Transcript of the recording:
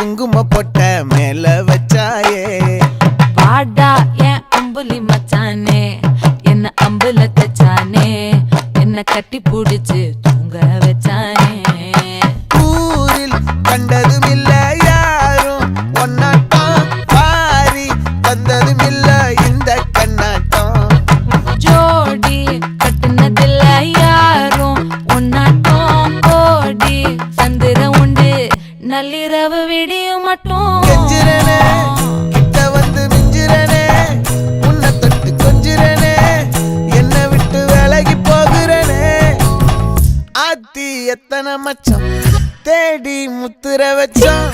குங்கும பொட்ட மேல வச்சாயே வாடா என் அம்புலி மச்சானே என்ன அம்புல தச்சானே என்ன கட்டி புடிச்சு தூங்க வச்சானே ஊரில் கண்டதும் இல்ல யாரும் ஒன்னாட்டம் பாரி தந்ததும் இல்ல இந்த கண்ணாட்டம் ஜோடி கட்டுனதில்ல யாரும் ஒன்னாட்டம் கோடி சந்திர உண்டு நள்ளிரவு விடியும் மட்டும் கெஞ்சிரனே கிட்ட வந்து மிஞ்சிரனே உன்னை தொட்டு கொஞ்சிரனே என்னை விட்டு விலகி போகிறனே ஆத்தி எத்தனை மச்சம் தேடி முத்துற வச்சோம்